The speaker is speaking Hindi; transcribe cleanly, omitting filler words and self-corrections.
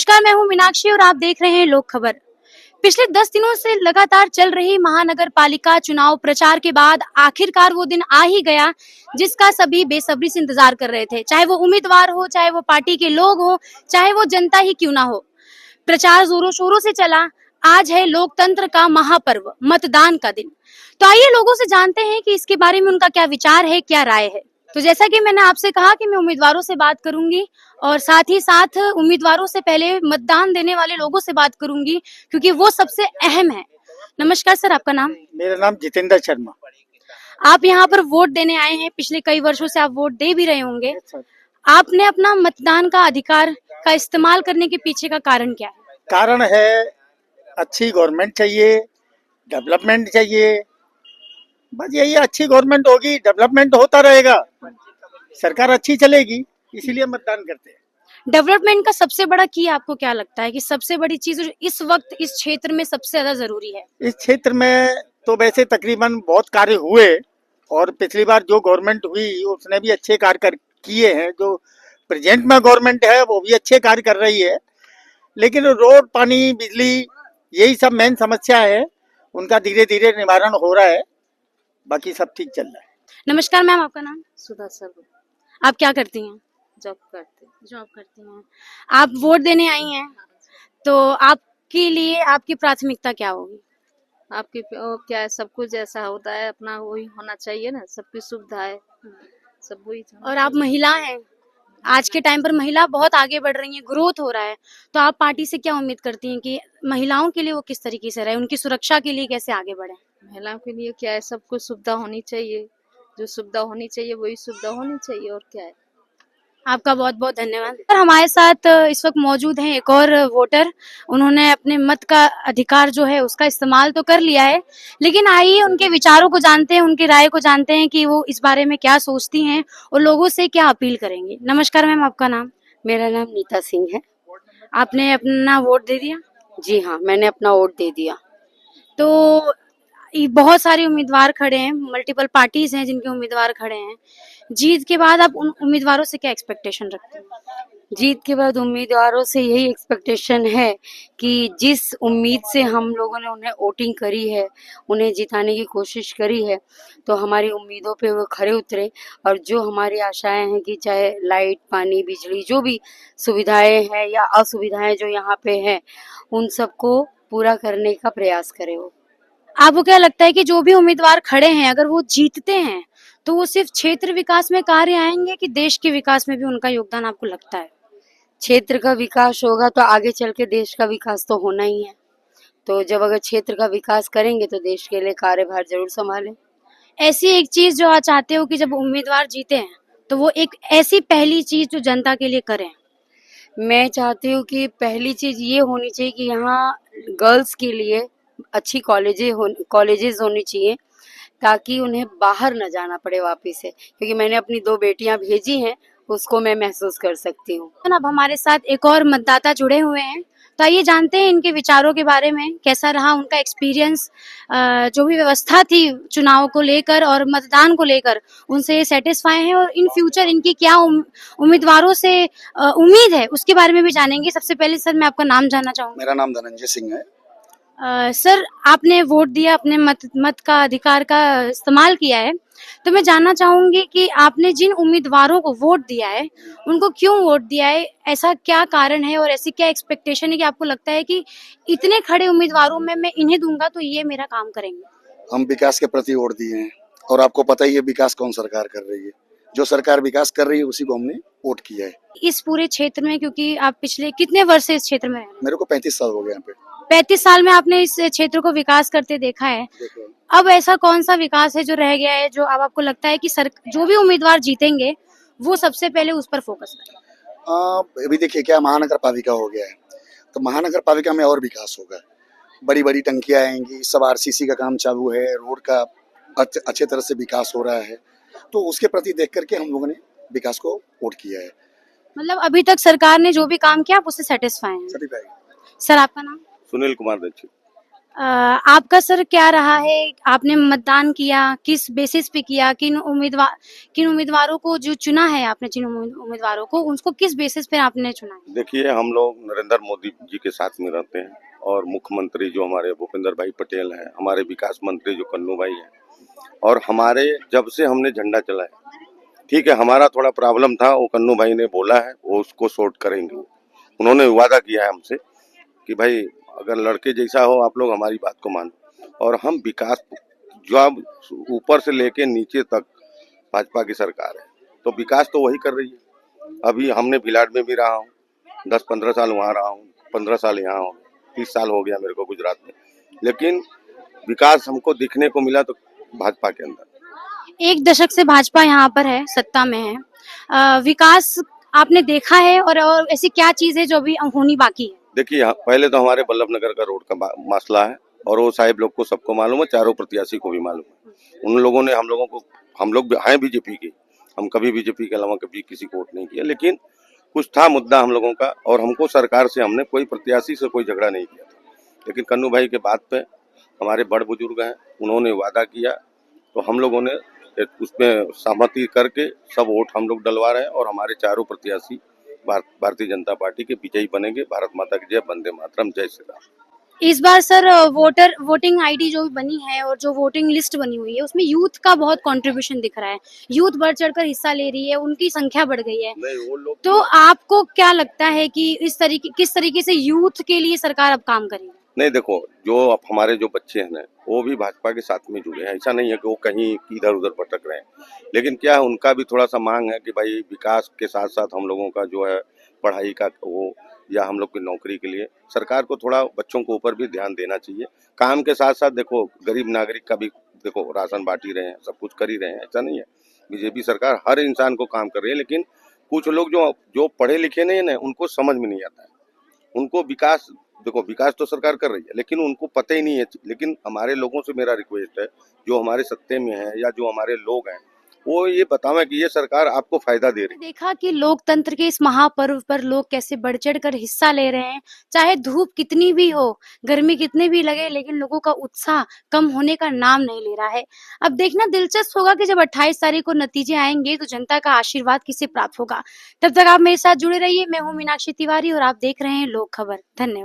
नमस्कार, मैं हूं मीनाक्षी और आप देख रहे हैं लोक खबर। पिछले 10 दिनों से लगातार चल रही महानगर पालिका चुनाव प्रचार के बाद आखिरकार वो दिन आ ही गया जिसका सभी बेसब्री से इंतजार कर रहे थे। चाहे वो उम्मीदवार हो, चाहे वो पार्टी के लोग हो, चाहे वो जनता ही क्यों ना हो। प्रचार जोरों शोरों से चला। आज है लोकतंत्र का महापर्व, मतदान का दिन। तो आइए लोगों से जानते हैं कि इसके बारे में उनका क्या विचार है, क्या राय है। तो जैसा कि मैंने आपसे कहा कि मैं उम्मीदवारों से बात करूंगी और साथ ही साथ उम्मीदवारों से पहले मतदान देने वाले लोगों से बात करूंगी क्योंकि वो सबसे अहम है। नमस्कार सर, आपका नाम? मेरा नाम जितेंद्र शर्मा। आप यहाँ पर वोट देने आए हैं, पिछले कई वर्षों से आप वोट दे भी रहे होंगे। आपने अपना मतदान का अधिकार का इस्तेमाल करने के पीछे का कारण क्या है? कारण है अच्छी गवर्नमेंट चाहिए, डेवलपमेंट चाहिए। बस यही, अच्छी गवर्नमेंट होगी, डेवलपमेंट होता रहेगा, सरकार अच्छी चलेगी, इसीलिए मतदान करते हैं। डेवलपमेंट का सबसे बड़ा की आपको क्या लगता है कि सबसे बड़ी चीज जो इस वक्त इस क्षेत्र में सबसे ज्यादा जरूरी है? इस क्षेत्र में तो वैसे तकरीबन बहुत कार्य हुए और पिछली बार जो गवर्नमेंट हुई उसने भी अच्छे कार्य किए हैं। जो प्रेजेंट में गवर्नमेंट है वो भी अच्छे कार्य कर रही है, लेकिन रोड, पानी, बिजली, यही सब मेन समस्या है। उनका धीरे धीरे निवारण हो रहा है, बाकी सब ठीक चल रहा है। नमस्कार मैम, आपका नाम? सुधा सर, आप क्या करती हैं? जॉब करते। जॉब करती हैं। आप वोट देने आई हैं, तो आपके लिए आपकी प्राथमिकता क्या होगी? आपकी क्या है, सब कुछ जैसा होता है अपना वही होना चाहिए ना, सबकी सुविधा है, सब वही। और आप महिला हैं, आज के टाइम पर महिला बहुत आगे बढ़ रही है, ग्रोथ हो रहा है, तो आप पार्टी से क्या उम्मीद करती हैं कि महिलाओं के लिए वो किस तरीके से रहे, उनकी सुरक्षा के लिए कैसे आगे बढ़े? महिलाओं के लिए क्या है, सब कुछ सुविधा होनी चाहिए, जो सुविधा होनी चाहिए वही सुविधा होनी चाहिए, और क्या है। आपका बहुत बहुत धन्यवाद। सर, हमारे साथ इस वक्त मौजूद हैं एक और वोटर। उन्होंने अपने मत का अधिकार जो है उसका इस्तेमाल तो कर लिया है, लेकिन आइए उनके विचारों को जानते हैं, उनकी राय को जानते हैं कि वो इस बारे में क्या सोचती हैं और लोगों से क्या अपील करेंगे। नमस्कार मैम, आपका नाम? मेरा नाम नीता सिंह है। आपने अपना वोट दे दिया? जी हाँ, मैंने अपना वोट दे दिया। तो बहुत सारे उम्मीदवार खड़े हैं, मल्टीपल पार्टीज हैं जिनके उम्मीदवार खड़े हैं। जीत के बाद आप उन उम्मीदवारों से क्या एक्सपेक्टेशन रखते हैं? जीत के बाद उम्मीदवारों से यही एक्सपेक्टेशन है कि जिस उम्मीद से हम लोगों ने उन्हें वोटिंग करी है, उन्हें जिताने की कोशिश करी है, तो हमारी उम्मीदों पे वो खरे उतरे और जो हमारी आशाएं हैं कि चाहे लाइट, पानी, बिजली, जो भी सुविधाएं हैं या असुविधाएं जो यहाँ पे हैं, उन सबको पूरा करने का प्रयास करें वो। आपको क्या लगता है कि जो भी उम्मीदवार खड़े हैं अगर वो जीतते हैं तो वो सिर्फ क्षेत्र विकास में कार्य आएंगे कि देश के विकास में भी उनका योगदान आपको लगता है? क्षेत्र का विकास होगा तो आगे चल के देश का विकास तो होना ही है। तो जब अगर क्षेत्र का विकास करेंगे तो देश के लिए कार्यभार जरूर संभालें। ऐसी एक चीज जो आप चाहते हो कि जब उम्मीदवार जीते हैं तो वो एक ऐसी पहली चीज जो जनता के लिए करें? मैं चाहती हूँ कि पहली चीज ये होनी चाहिए कि यहाँ गर्ल्स के लिए अच्छी कॉलेजेस होनी चाहिए ताकि उन्हें बाहर न जाना पड़े वापिस से, क्योंकि मैंने अपनी 2 बेटियां भेजी हैं, उसको मैं महसूस कर सकती हूँ। अब हमारे साथ एक और मतदाता जुड़े हुए हैं, तो आइए जानते हैं इनके विचारों के बारे में, कैसा रहा उनका एक्सपीरियंस, जो भी व्यवस्था थी चुनाव को लेकर और मतदान को लेकर, उनसे सेटिस्फाई हैं और इन फ्यूचर इनकी क्या उम्मीदवारों से उम्मीद है उसके बारे में भी जानेंगे। सबसे पहले सर मैं आपका नाम जानना चाहूंगी। मेरा नाम धनंजय सिंह है। सर, आपने वोट दिया, अपने मत का अधिकार का इस्तेमाल किया है, तो मैं जानना चाहूंगी कि आपने जिन उम्मीदवारों को वोट दिया है उनको क्यों वोट दिया है, ऐसा क्या कारण है और ऐसी क्या एक्सपेक्टेशन है कि आपको लगता है कि इतने खड़े उम्मीदवारों में मैं इन्हें दूंगा तो ये मेरा काम करेंगे? हम विकास के प्रति वोट दिए हैं और आपको पता ही है विकास कौन सरकार कर रही है। जो सरकार विकास कर रही है उसी को हमने वोट किया है। इस पूरे क्षेत्र में, क्योंकि आप पिछले कितने वर्ष से इस क्षेत्र में रह रहे हैं? मेरे को 35 साल हो गए यहाँ पे। 35 साल में आपने इस क्षेत्र को विकास करते देखा है। अब ऐसा कौन सा विकास है जो रह गया है जो अब आपको लगता है कि जो भी उम्मीदवार जीतेंगे वो सबसे पहले उस पर फोकस करें? अभी देखिए क्या महानगर पालिका हो गया है, तो महानगर पालिका में और विकास होगा। बड़ी बड़ी टंकियां आएंगी, सब आरसीसी का काम चालू है, रोड का अच्छे तरह से विकास हो रहा है, तो उसके प्रति देख करके हम लोगों ने विकास को वोट किया है। मतलब अभी तक सरकार ने जो भी काम किया आप उससे सेटिस्फाई हैं? सभी भाई। सर, आपका नाम? सुनील कुमार दीक्षित। आपका सर क्या रहा है, आपने मतदान किया, किस बेसिस पे किया, किन उम्मीदवारों को जो चुना है आपने, जिन उम्मीदवारों को, उसको किस बेसिस पे आपने चुना है? देखिए, हम लोग नरेंद्र मोदी जी के साथ में रहते हैं और मुख्यमंत्री जो हमारे भूपेंद्र भाई पटेल हैं, हमारे विकास मंत्री जो कन्नू भाई हैं, और हमारे जब से हमने झंडा चलाया, ठीक है, हमारा थोड़ा प्रॉब्लम था, वो कन्नू भाई ने बोला है वो उसको सॉर्ट करेंगे। उन्होंने वादा किया है हमसे कि भाई अगर लड़के जैसा हो आप लोग हमारी बात को मानो, और हम विकास जो अब ऊपर से लेके नीचे तक भाजपा की सरकार है, तो विकास तो वही कर रही है। अभी हमने भिलाड में भी रहा हूँ, 10-15 साल वहाँ रहा हूँ, 15 साल यहाँ हूँ, 30 साल हो गया मेरे को गुजरात में, लेकिन विकास हमको दिखने को मिला तो भाजपा के अंदर। एक दशक से भाजपा यहाँ पर है, सत्ता में है। विकास आपने देखा है, और ऐसी क्या चीज है जो अभी होनी बाकी है? देखिए, पहले तो हमारे बल्लभ नगर का रोड का मसला है, और वो साहिब लोग को सबको मालूम है, चारों प्रत्याशी को भी मालूम है। उन लोगों ने हम लोग हैं बीजेपी के, हम कभी बीजेपी के अलावा कभी किसी को वोट नहीं किया, लेकिन कुछ था मुद्दा हम लोगों का, और हमको सरकार से हमने कोई प्रत्याशी से कोई झगड़ा नहीं किया था। लेकिन कन्नू भाई के बात पे हमारे बड़ बुजुर्ग हैं, उन्होंने वादा किया, तो हम लोगों ने उसमें सहमति करके सब वोट हम लोग डलवा रहे हैं, और हमारे चारों प्रत्याशी भारतीय जनता पार्टी के विजयी बनेंगे। भारत माता की जय, वंदे मातरम, जय श्री राम। इस बार सर वोटिंग आईडी जो बनी है और जो वोटिंग लिस्ट बनी हुई है, उसमें यूथ का बहुत कंट्रीब्यूशन दिख रहा है। यूथ बढ़ चढ़कर हिस्सा ले रही है, उनकी संख्या बढ़ गई है। नहीं, वो लोग तो आपको क्या लगता है कि किस तरीके से यूथ के लिए सरकार अब काम करेगी? नहीं, देखो, जो अब हमारे जो बच्चे हैं ना, वो भी भाजपा के साथ में जुड़े हैं। ऐसा नहीं है कि वो कहीं इधर उधर भटक रहे हैं, लेकिन क्या है, उनका भी थोड़ा सा मांग है कि भाई विकास के साथ साथ हम लोगों का जो है पढ़ाई का वो, या हम लोग की नौकरी के लिए सरकार को थोड़ा बच्चों के ऊपर भी ध्यान देना चाहिए। काम के साथ साथ देखो, गरीब नागरिक का भी देखो, राशन बांट ही रहे हैं, सब कुछ कर ही रहे हैं, ऐसा नहीं है। बीजेपी सरकार हर इंसान को काम कर रही है, लेकिन कुछ लोग जो पढ़े लिखे नहीं है ना, उनको समझ में नहीं आता है। उनको विकास, देखो विकास तो सरकार कर रही है, लेकिन उनको पता ही नहीं है। लेकिन हमारे लोगों से मेरा रिक्वेस्ट है, जो हमारे सत्ते में है या जो हमारे लोग हैं, वो ये बतावें कि ये सरकार आपको फायदा दे रही है। देखा कि लोकतंत्र के इस महापर्व पर लोग कैसे बढ़ चढ़ कर हिस्सा ले रहे हैं, चाहे धूप कितनी भी हो, गर्मी कितनी भी लगे, लेकिन लोगों का उत्साह कम होने का नाम नहीं ले रहा है। अब देखना दिलचस्प होगा कि जब 28 तारीख को नतीजे आएंगे तो जनता का आशीर्वाद किसे प्राप्त होगा। तब तक आप मेरे साथ जुड़े रहिए। मैं हूँ मीनाक्षी तिवारी और आप देख रहे हैं लोक खबर। धन्यवाद।